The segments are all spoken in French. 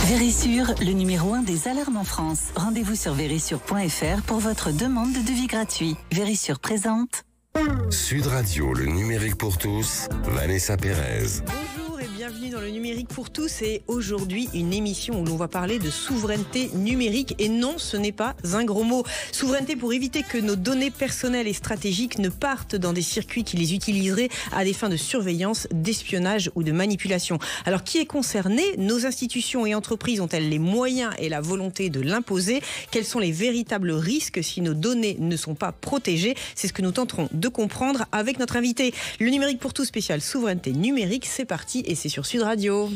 Vérissure, le numéro 1 des alarmes en France. Rendez-vous sur vérissure.fr pour votre demande de devis gratuit. Vérissure présente. Sud Radio, le numérique pour tous, Vanessa Pérez. Bonjour et bienvenue dans le numérique pour tous, et aujourd'hui une émission où l'on va parler de souveraineté numérique. Et non, ce n'est pas un gros mot. Souveraineté pour éviter que nos données personnelles et stratégiques ne partent dans des circuits qui les utiliseraient à des fins de surveillance, d'espionnage ou de manipulation. Alors qui est concerné? Nos institutions et entreprises ont-elles les moyens et la volonté de l'imposer? Quels sont les véritables risques si nos données ne sont pas protégées? C'est ce que nous tenterons de comprendre avec notre invité. Le numérique pour tous spécial souveraineté numérique, c'est parti et c'est sur Sud Radio.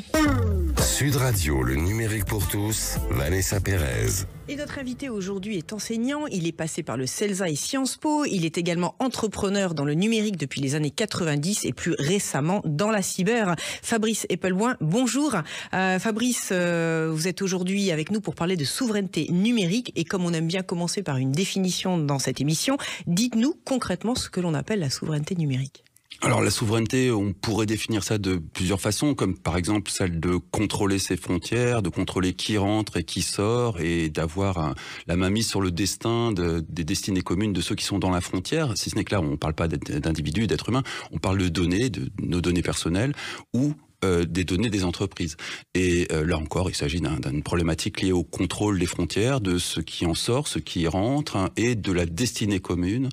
Sud Radio, le numérique pour tous, Vanessa Pérez. Et notre invité aujourd'hui est enseignant, il est passé par le CELSA et Sciences Po, il est également entrepreneur dans le numérique depuis les années 90 et plus récemment dans la cyber. Fabrice Epelboin, bonjour. Fabrice, vous êtes aujourd'hui avec nous pour parler de souveraineté numérique, et comme on aime bien commencer par une définition dans cette émission, dites-nous concrètement ce que l'on appelle la souveraineté numérique. Alors la souveraineté, on pourrait définir ça de plusieurs façons, comme par exemple celle de contrôler ses frontières, de contrôler qui rentre et qui sort, et d'avoir la main mise sur le destin des destinées communes de ceux qui sont dans la frontière. Si ce n'est que là, on ne parle pas d'individus, d'êtres humains, on parle de données, de nos données personnelles, ou des données des entreprises. Et là encore, il s'agit d'une problématique liée au contrôle des frontières, de ce qui en sort, ce qui rentre, et de la destinée commune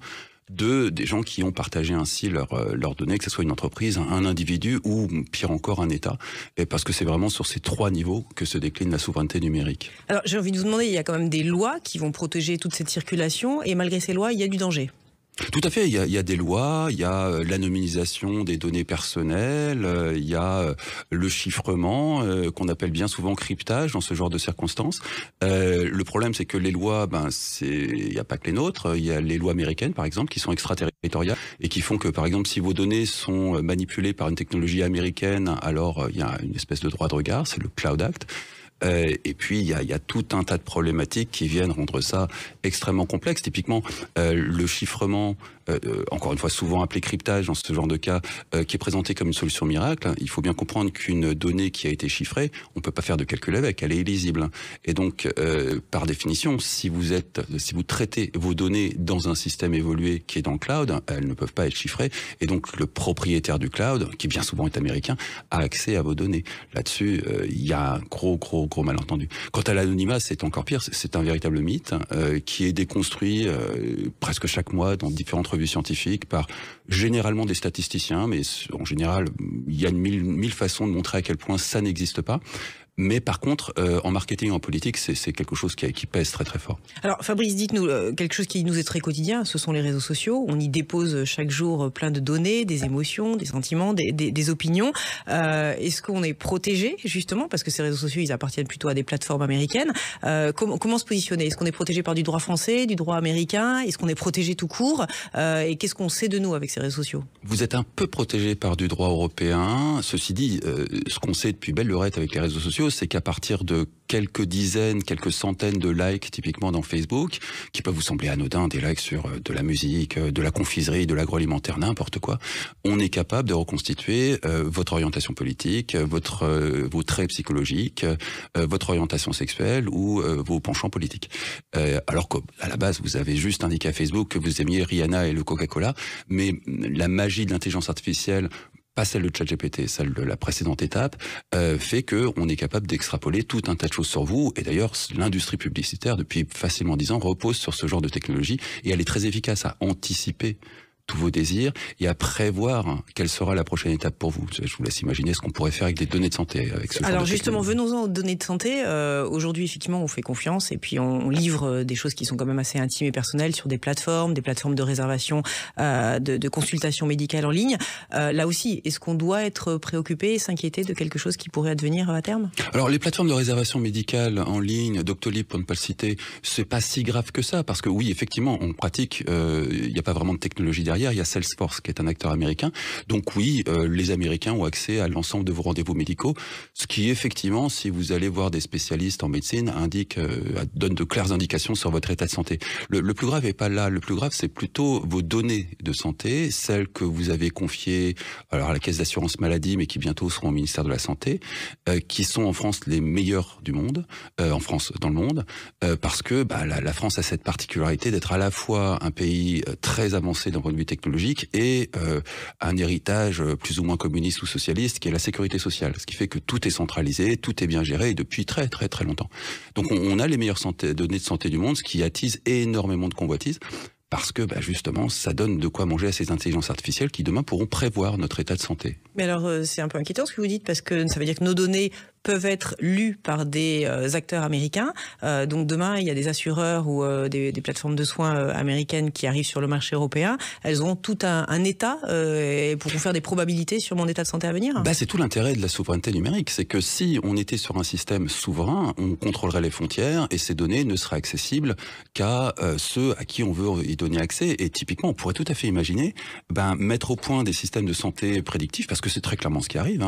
des gens qui ont partagé ainsi leurs données, que ce soit une entreprise, un individu ou pire encore un État. Et parce que c'est vraiment sur ces trois niveaux que se décline la souveraineté numérique. Alors j'ai envie de vous demander, il y a quand même des lois qui vont protéger toute cette circulation, et malgré ces lois, il y a du danger. Tout à fait, il y a des lois, il y a l'anonymisation des données personnelles, il y a le chiffrement, qu'on appelle bien souvent cryptage dans ce genre de circonstances. Le problème, c'est que les lois, il n'y a pas que les nôtres, il y a les lois américaines, par exemple, qui sont extraterritoriales et qui font que, par exemple, si vos données sont manipulées par une technologie américaine, alors il y a une espèce de droit de regard, c'est le Cloud Act. Et puis il y a tout un tas de problématiques qui viennent rendre ça extrêmement complexe. Typiquement le chiffrement, encore une fois souvent appelé cryptage dans ce genre de cas, qui est présenté comme une solution miracle. Il faut bien comprendre qu'une donnée qui a été chiffrée, on peut pas faire de calcul avec, elle est illisible. Et donc par définition, si vous traitez vos données dans un système évolué qui est dans le cloud, elles ne peuvent pas être chiffrées, et donc le propriétaire du cloud, qui bien souvent est américain, a accès à vos données. Là-dessus, il y a un gros malentendu. Quant à l'anonymat, c'est encore pire, c'est un véritable mythe qui est déconstruit presque chaque mois dans différentes revues scientifiques par généralement des statisticiens, mais en général, il y a mille façons de montrer à quel point ça n'existe pas. Mais par contre, en marketing, en politique, c'est quelque chose qui pèse très très fort. Alors Fabrice, dites-nous, quelque chose qui nous est très quotidien, ce sont les réseaux sociaux. On y dépose chaque jour plein de données, des émotions, des sentiments, des opinions. Est-ce qu'on est protégé, justement, parce que ces réseaux sociaux, ils appartiennent plutôt à des plateformes américaines. Comment se positionner? Est-ce qu'on est protégé par du droit français, du droit américain? Est-ce qu'on est protégé tout court? Et qu'est-ce qu'on sait de nous avec ces réseaux sociaux? Vous êtes un peu protégé par du droit européen. Ceci dit, ce qu'on sait depuis belle lurette avec les réseaux sociaux, c'est qu'à partir de quelques dizaines, quelques centaines de likes, typiquement dans Facebook, qui peuvent vous sembler anodins, des likes sur de la musique, de la confiserie, de l'agroalimentaire, n'importe quoi, on est capable de reconstituer votre orientation politique, vos traits psychologiques, votre orientation sexuelle ou vos penchants politiques. Alors qu'à la base, vous avez juste indiqué à Facebook que vous aimiez Rihanna et le Coca-Cola, mais la magie de l'intelligence artificielle, pas celle de ChatGPT, celle de la précédente étape, fait que on est capable d'extrapoler tout un tas de choses sur vous. Et d'ailleurs, l'industrie publicitaire, depuis facilement 10 ans, repose sur ce genre de technologie, et elle est très efficace à anticiper tous vos désirs et à prévoir quelle sera la prochaine étape pour vous. Je vous laisse imaginer ce qu'on pourrait faire avec des données de santé. Avec ce Alors justement, venons-en aux données de santé. Aujourd'hui, effectivement, on fait confiance et puis on livre des choses qui sont quand même assez intimes et personnelles sur des plateformes de réservation, de consultation médicale en ligne. Là aussi, est-ce qu'on doit être préoccupé et s'inquiéter de quelque chose qui pourrait advenir à terme? Alors les plateformes de réservation médicale en ligne, Doctolib pour ne pas le citer, c'est pas si grave que ça, parce que oui, effectivement, en pratique, il n'y a pas vraiment de technologie derrière. derrière, il y a Salesforce, qui est un acteur américain. Donc oui, les Américains ont accès à l'ensemble de vos rendez-vous médicaux, ce qui effectivement, si vous allez voir des spécialistes en médecine, donne de claires indications sur votre état de santé. Le plus grave n'est pas là. Le plus grave, c'est plutôt vos données de santé, celles que vous avez confiées à la caisse d'assurance maladie, mais qui bientôt seront au ministère de la Santé, qui sont en France les meilleures du monde, dans le monde, parce que la France a cette particularité d'être à la fois un pays très avancé d'un point de vue technologique et un héritage plus ou moins communiste ou socialiste qui est la sécurité sociale, ce qui fait que tout est centralisé, tout est bien géré et depuis très très très longtemps. Donc on a les meilleures données de santé du monde, ce qui attise énormément de convoitises. Parce que justement, ça donne de quoi manger à ces intelligences artificielles qui demain pourront prévoir notre état de santé. Mais alors, c'est un peu inquiétant ce que vous dites, parce que ça veut dire que nos données peuvent être lues par des acteurs américains. Donc demain, il y a des assureurs ou des plateformes de soins américaines qui arrivent sur le marché européen. Elles auront tout un état et pourront faire des probabilités sur mon état de santé à venir. C'est tout l'intérêt de la souveraineté numérique. C'est que si on était sur un système souverain, on contrôlerait les frontières et ces données ne seraient accessibles qu'à ceux à qui on veut y donner accès. Et typiquement, on pourrait tout à fait imaginer mettre au point des systèmes de santé prédictifs, parce que c'est très clairement ce qui arrive.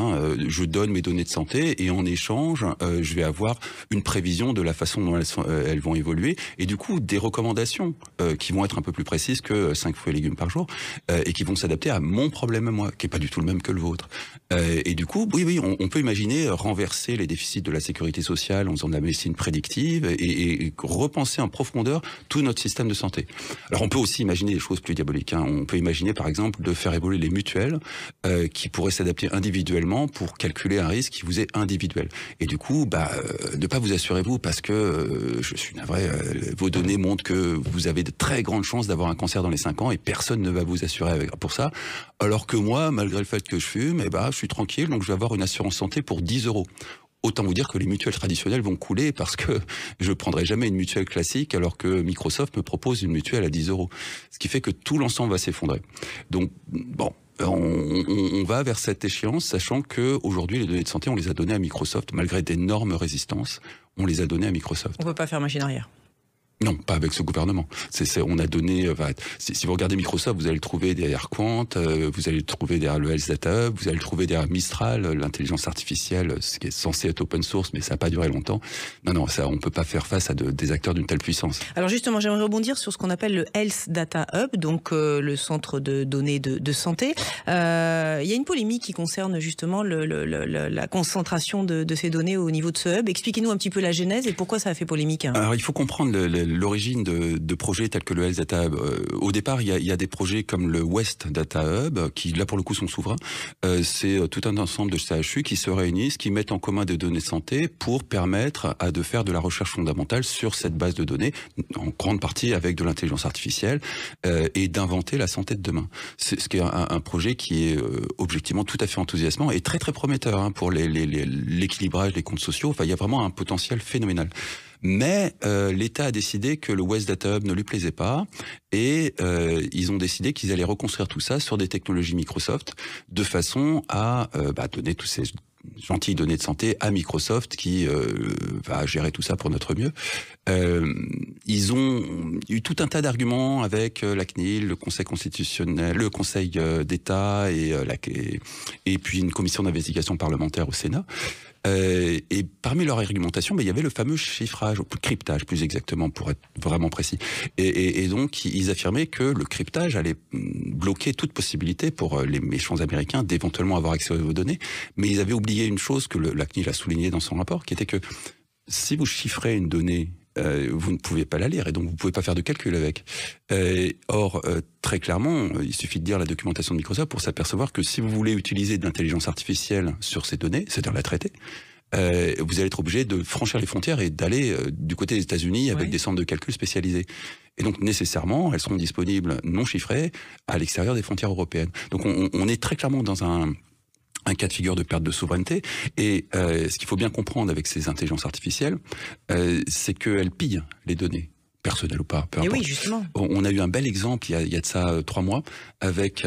Je donne mes données de santé et en échange, je vais avoir une prévision de la façon dont elles vont évoluer et du coup des recommandations qui vont être un peu plus précises que 5 fruits et légumes par jour et qui vont s'adapter à mon problème à moi, qui est pas du tout le même que le vôtre. Et du coup, oui, on peut imaginer renverser les déficits de la sécurité sociale en faisant de la médecine prédictive et repenser en profondeur tout notre système de santé. Alors on peut aussi imaginer des choses plus diaboliques. On peut imaginer par exemple de faire évoluer les mutuelles qui pourraient s'adapter individuellement pour calculer un risque qui vous est individuel. Et du coup, ne pas vous assurer vous parce que je suis navré, vos données montrent que vous avez de très grandes chances d'avoir un cancer dans les 5 ans et personne ne va vous assurer pour ça. Alors que moi, malgré le fait que je fume, je suis tranquille, donc je vais avoir une assurance santé pour 10 €. Autant vous dire que les mutuelles traditionnelles vont couler parce que je prendrai jamais une mutuelle classique alors que Microsoft me propose une mutuelle à 10 €. Ce qui fait que tout l'ensemble va s'effondrer. Donc, on va vers cette échéance, sachant que aujourd'hui les données de santé, on les a données à Microsoft, malgré d'énormes résistances, on les a données à Microsoft. On peut pas faire machine arrière. Non, pas avec ce gouvernement. On a donné. Si vous regardez Microsoft, vous allez le trouver derrière Quant, vous allez le trouver derrière le Health Data Hub, vous allez le trouver derrière Mistral, l'intelligence artificielle, ce qui est censé être open source, mais ça n'a pas duré longtemps. Non, ça, on peut pas faire face à des acteurs d'une telle puissance. Alors justement, j'aimerais rebondir sur ce qu'on appelle le Health Data Hub, donc le centre de données de santé. Il y a une polémique qui concerne justement la concentration de ces données au niveau de ce hub. Expliquez-nous un petit peu la genèse et pourquoi ça a fait polémique. Alors il faut comprendre l'origine de projets tels que le Health Data Hub. Au départ, il y a des projets comme le West Data Hub, qui là pour le coup sont souverains. C'est tout un ensemble de CHU qui se réunissent, qui mettent en commun des données de santé pour permettre de faire de la recherche fondamentale sur cette base de données, en grande partie avec de l'intelligence artificielle, et d'inventer la santé de demain. C'est ce qui est un projet qui est objectivement tout à fait enthousiasmant et très très prometteur pour l'équilibrage des comptes sociaux. Enfin, il y a vraiment un potentiel phénoménal. Mais l'État a décidé que le West Data Hub ne lui plaisait pas et ils ont décidé qu'ils allaient reconstruire tout ça sur des technologies Microsoft de façon à donner tous ces gentilles données de santé à Microsoft qui va gérer tout ça pour notre mieux. Ils ont eu tout un tas d'arguments avec la CNIL, le Conseil constitutionnel, le Conseil d'État et puis une commission d'investigation parlementaire au Sénat. Et parmi leur argumentation, il y avait le fameux chiffrage, ou cryptage plus exactement, pour être vraiment précis. Et donc, ils affirmaient que le cryptage allait bloquer toute possibilité pour les méchants américains d'éventuellement avoir accès aux données. Mais ils avaient oublié une chose que la CNIL a souligné dans son rapport, qui était que si vous chiffrez une donnée, vous ne pouvez pas la lire et donc vous ne pouvez pas faire de calcul avec. Or, très clairement, il suffit de lire la documentation de Microsoft pour s'apercevoir que si vous voulez utiliser de l'intelligence artificielle sur ces données, c'est-à-dire la traiter, vous allez être obligé de franchir les frontières et d'aller du côté des États-Unis avec des centres de calcul spécialisés. Et donc, nécessairement, elles seront disponibles non chiffrées à l'extérieur des frontières européennes. Donc, on est très clairement dans un cas de figure de perte de souveraineté. Et ce qu'il faut bien comprendre avec ces intelligences artificielles, c'est qu'elles pillent les données. personnel ou pas, peu importe. Oui, justement. On a eu un bel exemple il y a de ça 3 mois avec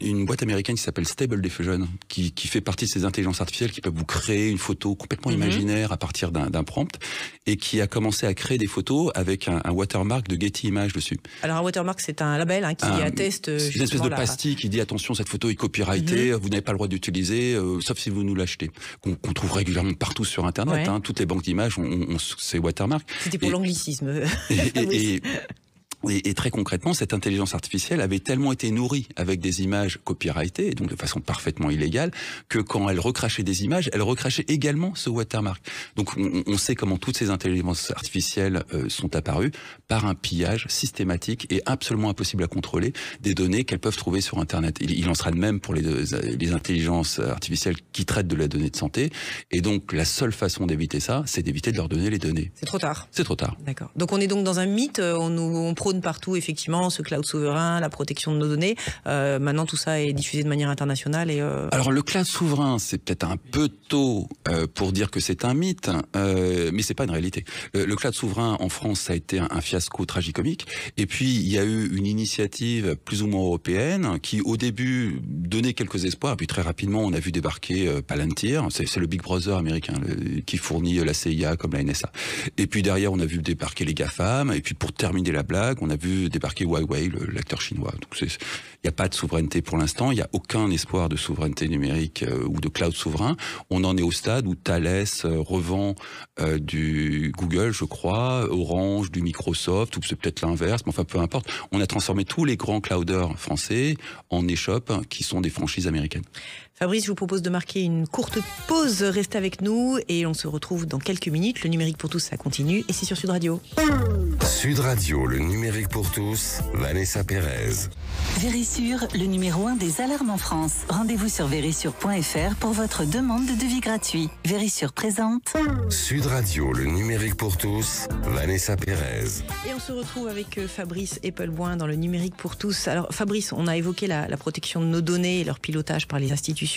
une boîte américaine qui s'appelle Stable Diffusion, qui fait partie de ces intelligences artificielles qui peuvent vous créer une photo complètement imaginaire à partir d'un prompt, et qui a commencé à créer des photos avec un watermark de Getty Images dessus. Alors un watermark, c'est un label qui atteste c'est une espèce de pastille qui dit attention, cette photo est copyrightée, vous n'avez pas le droit d'utiliser, sauf si vous nous l'achetez. Qu'on trouve régulièrement partout sur Internet. Toutes les banques d'images ont ces watermarks. C'était pour l'anglicisme. Et très concrètement, cette intelligence artificielle avait tellement été nourrie avec des images copyrightées, et donc de façon parfaitement illégale, que quand elle recrachait des images, elle recrachait également ce watermark. Donc on sait comment toutes ces intelligences artificielles sont apparues par un pillage systématique et absolument impossible à contrôler des données qu'elles peuvent trouver sur Internet. Il en sera de même pour les intelligences artificielles qui traitent de la donnée de santé. Et donc la seule façon d'éviter ça, c'est d'éviter de leur donner les données. C'est trop tard. C'est trop tard. D'accord. Donc on est donc dans un mythe, on prône partout effectivement ce cloud souverain, la protection de nos données. Maintenant tout ça est diffusé de manière internationale. Alors le cloud souverain, c'est peut-être un peu tôt pour dire que c'est un mythe, mais c'est pas une réalité. Le cloud souverain en France, ça a été un fiasco tragicomique. Et puis il y a eu une initiative plus ou moins européenne qui au début donnait quelques espoirs. Et puis très rapidement, on a vu débarquer Palantir, c'est le Big Brother américain qui fournit la CIA comme la NSA. Et puis derrière, on a vu débarquer les GAFAM. Et puis pour terminer la blague, on a vu débarquer Huawei, l'acteur chinois. Donc il n'y a pas de souveraineté pour l'instant, il n'y a aucun espoir de souveraineté numérique ou de cloud souverain. On en est au stade où Thales revend du Google, je crois, Orange, du Microsoft, ou c'est peut-être l'inverse, mais enfin peu importe. On a transformé tous les grands clouders français en échoppes qui sont des franchises américaines. Fabrice, je vous propose de marquer une courte pause. Restez avec nous et on se retrouve dans quelques minutes. Le numérique pour tous, ça continue et c'est sur Sud Radio. Sud Radio, le numérique pour tous, Vanessa Pérez. Vérissure, le numéro 1 des alarmes en France. Rendez-vous sur vérissure.fr pour votre demande de devis gratuit. Vérissure présente. Sud Radio, le numérique pour tous, Vanessa Pérez. Et on se retrouve avec Fabrice Eppelboin dans le numérique pour tous. Alors Fabrice, on a évoqué la protection de nos données et leur pilotage par les institutions.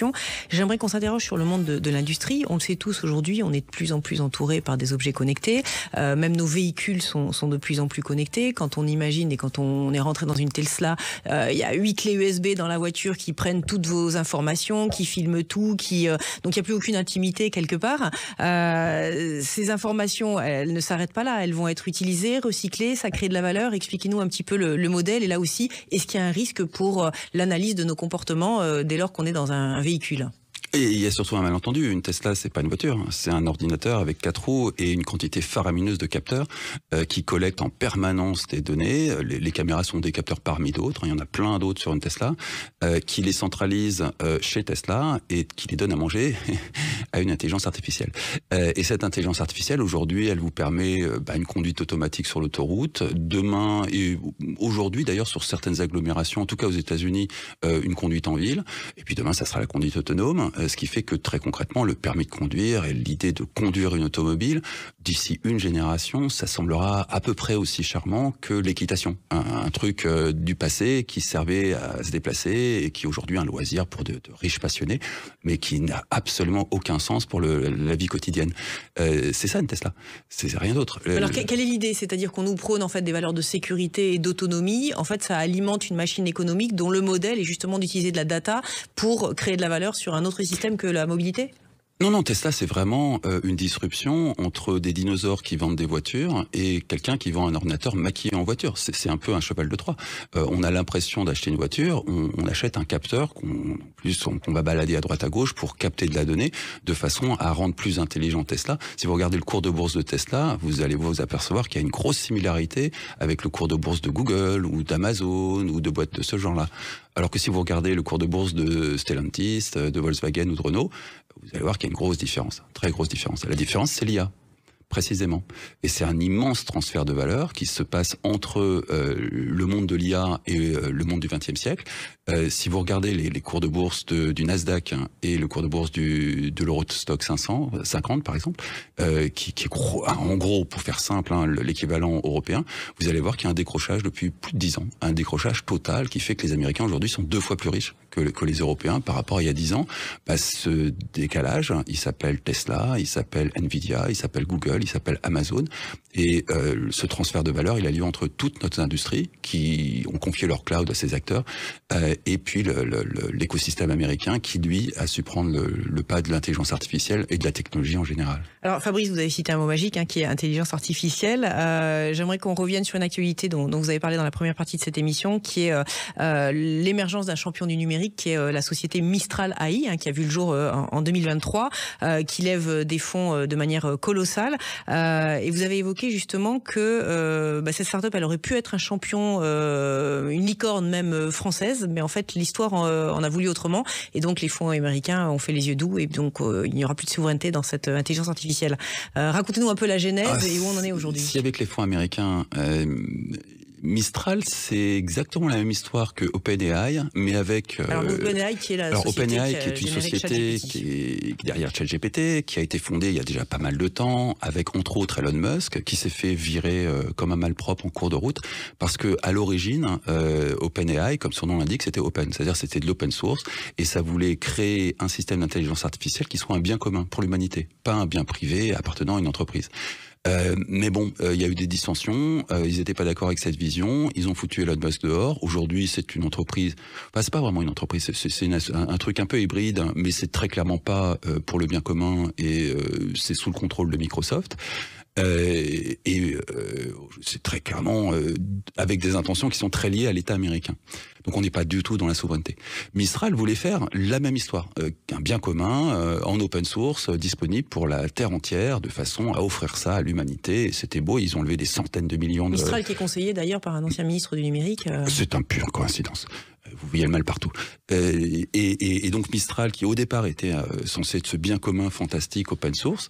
J'aimerais qu'on s'interroge sur le monde de l'industrie. On le sait tous aujourd'hui, on est de plus en plus entouré par des objets connectés. Même nos véhicules sont de plus en plus connectés. Quand on imagine et quand on est rentré dans une Tesla, il y a 8 clés USB dans la voiture qui prennent toutes vos informations, qui filment tout, donc il n'y a plus aucune intimité quelque part. Ces informations, elles ne s'arrêtent pas là. Elles vont être utilisées, recyclées, ça crée de la valeur. Expliquez-nous un petit peu le modèle. Et là aussi, est-ce qu'il y a un risque pour l'analyse de nos comportements dès lors qu'on est dans un véhicule ? Et il y a surtout un malentendu. Une Tesla, c'est pas une voiture, c'est un ordinateur avec 4 roues et une quantité faramineuse de capteurs qui collectent en permanence des données. Les caméras sont des capteurs parmi d'autres. Il y en a plein d'autres sur une Tesla qui les centralisent chez Tesla et qui les donnent à manger à une intelligence artificielle. Et cette intelligence artificielle, aujourd'hui, elle vous permet une conduite automatique sur l'autoroute. Demain et aujourd'hui, d'ailleurs, sur certaines agglomérations, en tout cas aux États-Unis, une conduite en ville. Et puis demain, ça sera la conduite autonome. Ce qui fait que très concrètement, le permis de conduire et l'idée de conduire une automobile, d'ici une génération, ça semblera à peu près aussi charmant que l'équitation. Un truc du passé qui servait à se déplacer et qui est aujourd'hui un loisir pour de riches passionnés, mais qui n'a absolument aucun sens pour la vie quotidienne. C'est ça une Tesla, c'est rien d'autre. Alors quelle est l'idée ? C'est-à-dire qu'on nous prône en fait des valeurs de sécurité et d'autonomie. En fait, ça alimente une machine économique dont le modèle est justement d'utiliser de la data pour créer de la valeur sur un autre système que la mobilité ? Non, Tesla, c'est vraiment une disruption entre des dinosaures qui vendent des voitures et quelqu'un qui vend un ordinateur maquillé en voiture. C'est un peu un cheval de Troie. On a l'impression d'acheter une voiture, on achète un capteur qu'on va balader à droite à gauche pour capter de la donnée de façon à rendre plus intelligent Tesla. Si vous regardez le cours de bourse de Tesla, vous allez vous apercevoir qu'il y a une grosse similarité avec le cours de bourse de Google ou d'Amazon ou de boîtes de ce genre-là. Alors que si vous regardez le cours de bourse de Stellantis, de Volkswagen ou de Renault, vous allez voir qu'il y a une grosse différence, très grosse différence. Et la différence, c'est l'IA, précisément. Et c'est un immense transfert de valeur qui se passe entre le monde de l'IA et le monde du XXe siècle. Si vous regardez les cours de bourse du Nasdaq et le cours de bourse de l'Eurostock 50 par exemple, qui est en gros, pour faire simple, l'équivalent européen, vous allez voir qu'il y a un décrochage depuis plus de 10 ans. Un décrochage total qui fait que les Américains aujourd'hui sont 2 fois plus riches que les Européens par rapport à il y a 10 ans. Ce décalage, il s'appelle Tesla, il s'appelle Nvidia, il s'appelle Google, il s'appelle Amazon. Et ce transfert de valeur, il a lieu entre toutes nos industries qui ont confié leur cloud à ces acteurs, et puis l'écosystème américain qui, lui, a su prendre le pas de l'intelligence artificielle et de la technologie en général. Alors Fabrice, vous avez cité un mot magique qui est intelligence artificielle. J'aimerais qu'on revienne sur une actualité dont vous avez parlé dans la première partie de cette émission, qui est l'émergence d'un champion du numérique, qui est la société Mistral AI, qui a vu le jour en 2023, qui lève des fonds de manière colossale. Et vous avez évoqué justement que cette start-up, elle aurait pu être un champion, une licorne même française, mais en fait l'histoire en a voulu autrement, et donc les fonds américains ont fait les yeux doux, et donc il n'y aura plus de souveraineté dans cette intelligence artificielle. Racontez-nous un peu la genèse et où on en est aujourd'hui. Si avec les fonds américains, Mistral, c'est exactement la même histoire que OpenAI, mais avec... Alors OpenAI qui est la société OpenAI qui est une société qui est derrière ChatGPT, qui a été fondée il y a déjà pas mal de temps, avec entre autres Elon Musk, qui s'est fait virer comme un malpropre en cours de route, parce que à l'origine, OpenAI, comme son nom l'indique, c'était open, c'est-à-dire c'était de l'open source, et ça voulait créer un système d'intelligence artificielle qui soit un bien commun pour l'humanité, pas un bien privé appartenant à une entreprise. Mais bon, il y a eu des dissensions, ils n'étaient pas d'accord avec cette vision, ils ont foutu Elon Musk dehors. Aujourd'hui, c'est une entreprise, enfin, c'est pas vraiment une entreprise, c'est un truc un peu hybride, mais c'est très clairement pas pour le bien commun, et c'est sous le contrôle de Microsoft. C'est très clairement avec des intentions qui sont très liées à l'État américain. Donc on n'est pas du tout dans la souveraineté. Mistral voulait faire la même histoire, un bien commun en open source, disponible pour la terre entière, de façon à offrir ça à l'humanité. Et c'était beau, ils ont levé des centaines de millions de... Mistral qui est conseillé d'ailleurs par un ancien ministre du numérique. C'est un pure coïncidence. Vous voyez le mal partout. Et donc Mistral, qui au départ était censé être ce bien commun fantastique open source,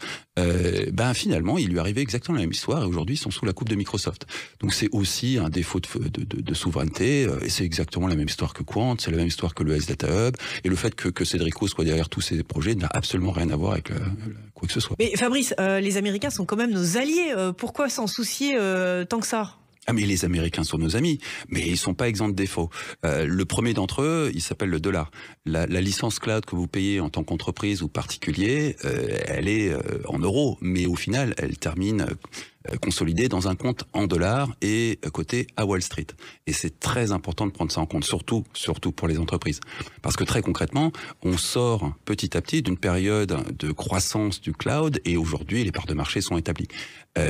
finalement il lui arrivait exactement la même histoire, et aujourd'hui ils sont sous la coupe de Microsoft. Donc c'est aussi un défaut de souveraineté, et c'est exactement la même histoire que Quant, c'est la même histoire que le S-Data Hub, et le fait que Cédrico soit derrière tous ces projets n'a absolument rien à voir avec quoi que ce soit. Mais Fabrice, les Américains sont quand même nos alliés, pourquoi s'en soucier tant que ça ? Ah, mais les Américains sont nos amis, mais ils sont pas exempts de défauts. Le premier d'entre eux, il s'appelle le dollar. La licence cloud que vous payez en tant qu'entreprise ou particulier, elle est en euros, mais au final, elle termine consolidée dans un compte en dollars et coté à Wall Street. Et c'est très important de prendre ça en compte, surtout pour les entreprises. Parce que très concrètement, on sort petit à petit d'une période de croissance du cloud, et aujourd'hui, les parts de marché sont établies.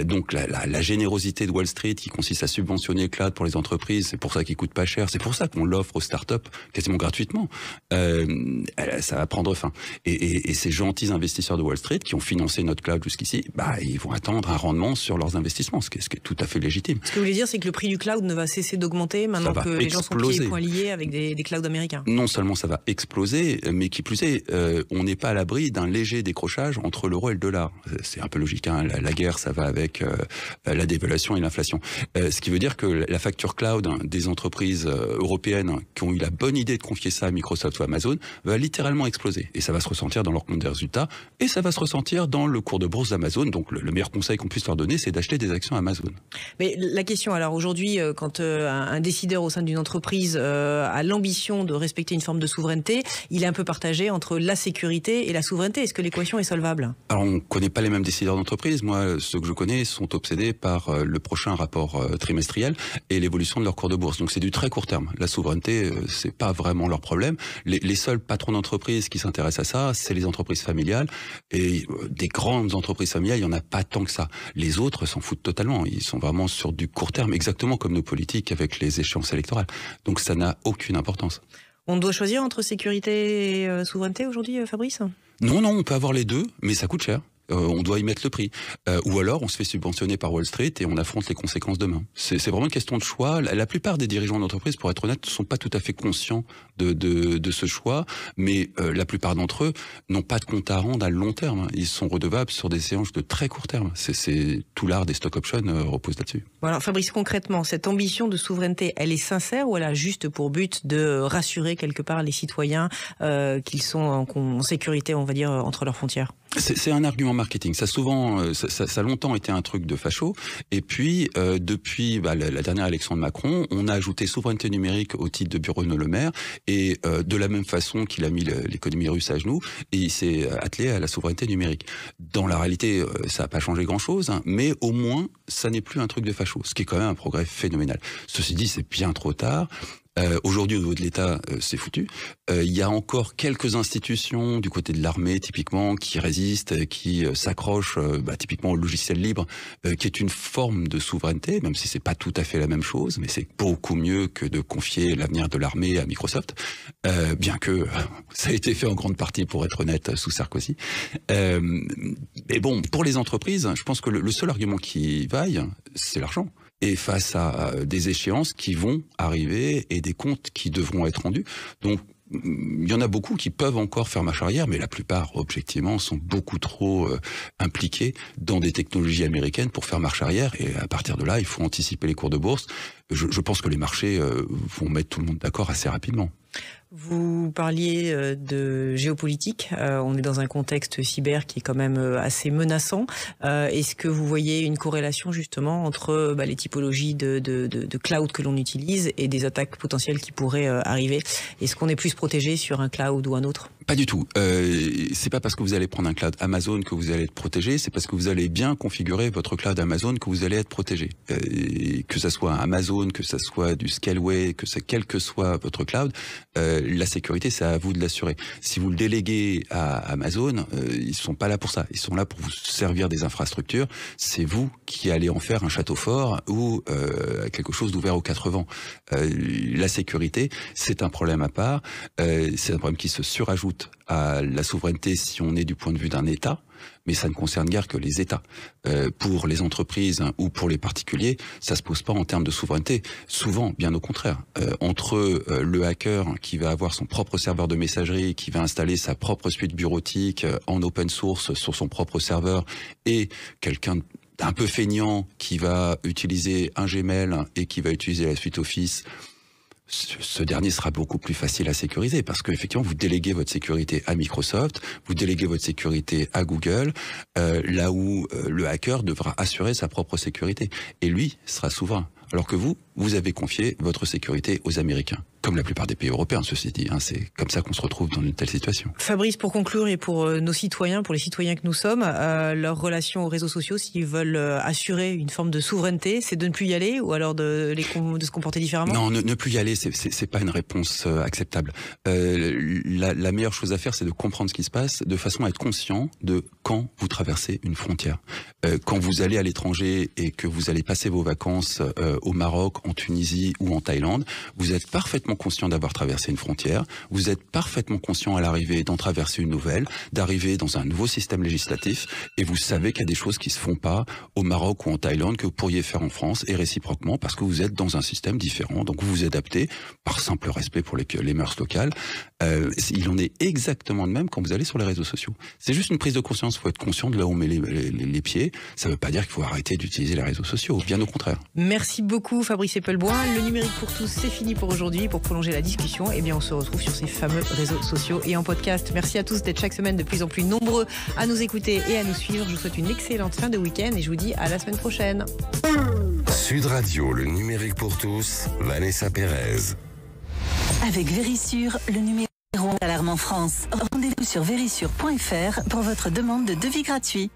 Donc la générosité de Wall Street qui consiste à subventionner le cloud pour les entreprises, c'est pour ça qu'il coûte pas cher, c'est pour ça qu'on l'offre aux startups quasiment gratuitement. Ça va prendre fin. Et ces gentils investisseurs de Wall Street qui ont financé notre cloud jusqu'ici, ils vont attendre un rendement sur leurs investissements, ce qui est tout à fait légitime. Ce que vous voulez dire, c'est que le prix du cloud ne va cesser d'augmenter maintenant que les gens sont pieds et poings liés avec des clouds américains. Non seulement ça va exploser, mais qui plus est, on n'est pas à l'abri d'un léger décrochage entre l'euro et le dollar. C'est un peu logique, hein. La guerre, ça va avec la dévaluation et l'inflation. Ce qui veut dire que la facture cloud des entreprises européennes qui ont eu la bonne idée de confier ça à Microsoft ou Amazon va littéralement exploser. Et ça va se ressentir dans leur compte des résultats, et ça va se ressentir dans le cours de bourse d'Amazon. Donc le meilleur conseil qu'on puisse leur donner, c'est d'acheter des actions Amazon. Mais la question, alors aujourd'hui, quand un décideur au sein d'une entreprise a l'ambition de respecter une forme de souveraineté, il est un peu partagé entre la sécurité et la souveraineté. Est-ce que l'équation est solvable ? Alors on ne connaît pas les mêmes décideurs d'entreprise. Moi, ceux que je connais sont obsédés par le prochain rapport trimestriel et l'évolution de leur cours de bourse. Donc c'est du très court terme. La souveraineté, c'est pas vraiment leur problème. Les seuls patrons d'entreprise qui s'intéressent à ça, c'est les entreprises familiales. Et des grandes entreprises familiales, il y en a pas tant que ça. Les autres s'en foutent totalement. Ils sont vraiment sur du court terme, exactement comme nos politiques avec les échéances électorales. Donc ça n'a aucune importance. On doit choisir entre sécurité et souveraineté aujourd'hui, Fabrice ? Non, on peut avoir les deux, mais ça coûte cher. On doit y mettre le prix. Ou alors on se fait subventionner par Wall Street et on affronte les conséquences demain. C'est vraiment une question de choix. La plupart des dirigeants d'entreprise, pour être honnête, ne sont pas tout à fait conscients de ce choix, mais la plupart d'entre eux n'ont pas de compte à rendre à long terme. Ils sont redevables sur des séances de très court terme. C'est tout l'art des stock options repose là-dessus. Voilà, Fabrice, concrètement, cette ambition de souveraineté, elle est sincère ou elle a juste pour but de rassurer quelque part les citoyens qu'ils sont en sécurité, on va dire, entre leurs frontières ? C'est un argument marketing. Ça a longtemps été un truc de facho. Et puis, depuis la dernière élection de Macron, on a ajouté souveraineté numérique au titre de Bruno Le Maire. Et de la même façon qu'il a mis l'économie russe à genoux, et il s'est attelé à la souveraineté numérique. Dans la réalité, ça n'a pas changé grand-chose, hein, mais au moins, ça n'est plus un truc de facho, ce qui est quand même un progrès phénoménal. Ceci dit, c'est bien trop tard. Aujourd'hui, au niveau de l'État, c'est foutu. Il y a encore quelques institutions du côté de l'armée, typiquement, qui résistent, qui s'accrochent, typiquement au logiciel libre, qui est une forme de souveraineté, même si c'est pas tout à fait la même chose, mais c'est beaucoup mieux que de confier l'avenir de l'armée à Microsoft, bien que ça a été fait en grande partie, pour être honnête, sous Sarkozy. Mais bon, pour les entreprises, je pense que le seul argument qui vaille, c'est l'argent. Et face à des échéances qui vont arriver et des comptes qui devront être rendus. Donc, il y en a beaucoup qui peuvent encore faire marche arrière, mais la plupart, objectivement, sont beaucoup trop impliqués dans des technologies américaines pour faire marche arrière. Et à partir de là, il faut anticiper les cours de bourse. Je pense que les marchés vont mettre tout le monde d'accord assez rapidement. Vous parliez de géopolitique. On est dans un contexte cyber qui est quand même assez menaçant. Est-ce que vous voyez une corrélation justement entre les typologies de cloud que l'on utilise et des attaques potentielles qui pourraient arriver? Est-ce qu'on est plus protégé sur un cloud ou un autre? Pas du tout. C'est pas parce que vous allez prendre un cloud Amazon que vous allez être protégé. C'est parce que vous allez bien configurer votre cloud Amazon que vous allez être protégé. Que ça soit Amazon, que ça soit du Scaleway, quel que soit votre cloud, la sécurité, c'est à vous de l'assurer. Si vous le déléguez à Amazon, ils sont pas là pour ça. Ils sont là pour vous servir des infrastructures. C'est vous qui allez en faire un château fort ou quelque chose d'ouvert aux quatre vents. La sécurité, c'est un problème à part. C'est un problème qui se surajoute à la souveraineté si on est du point de vue d'un État, mais ça ne concerne guère que les États. Pour les entreprises ou pour les particuliers, ça se pose pas en termes de souveraineté. Souvent, bien au contraire. Entre le hacker qui va avoir son propre serveur de messagerie, qui va installer sa propre suite bureautique en open source sur son propre serveur, et quelqu'un d'un peu feignant qui va utiliser un Gmail et qui va utiliser la suite Office, ce dernier sera beaucoup plus facile à sécuriser parce que effectivement vous déléguez votre sécurité à Microsoft, vous déléguez votre sécurité à Google, là où le hacker devra assurer sa propre sécurité et lui sera souverain. Alors que vous avez confié votre sécurité aux Américains, comme la plupart des pays européens, ceci dit. C'est comme ça qu'on se retrouve dans une telle situation. Fabrice, pour conclure et pour nos citoyens, pour les citoyens que nous sommes, leur relation aux réseaux sociaux, s'ils veulent assurer une forme de souveraineté, c'est de ne plus y aller ou alors de se comporter différemment? Non, ne plus y aller, c'est pas une réponse acceptable. La meilleure chose à faire, c'est de comprendre ce qui se passe de façon à être conscient de quand vous traversez une frontière. Quand vous allez à l'étranger et que vous allez passer vos vacances au Maroc, en Tunisie ou en Thaïlande, vous êtes parfaitement conscient d'avoir traversé une frontière, vous êtes parfaitement conscient à l'arrivée d'en traverser une nouvelle, d'arriver dans un nouveau système législatif, et vous savez qu'il y a des choses qui se font pas au Maroc ou en Thaïlande que vous pourriez faire en France, et réciproquement, parce que vous êtes dans un système différent, donc vous vous adaptez par simple respect pour les mœurs locales. Il en est exactement de même quand vous allez sur les réseaux sociaux. C'est juste une prise de conscience, il faut être conscient de là où on met les pieds, ça veut pas dire qu'il faut arrêter d'utiliser les réseaux sociaux, bien au contraire. Merci beaucoup Fabrice Eppelboin. Le numérique pour tous, c'est fini pour aujourd'hui. Pour prolonger la discussion, on se retrouve sur ces fameux réseaux sociaux et en podcast. Merci à tous d'être chaque semaine de plus en plus nombreux à nous écouter et à nous suivre. Je vous souhaite une excellente fin de week-end et je vous dis à la semaine prochaine. Sud Radio, le numérique pour tous, Vanessa Pérez. Avec Vérissure, le numéro d'alarme en France. Rendez-vous sur vérissure.fr pour votre demande de devis gratuit.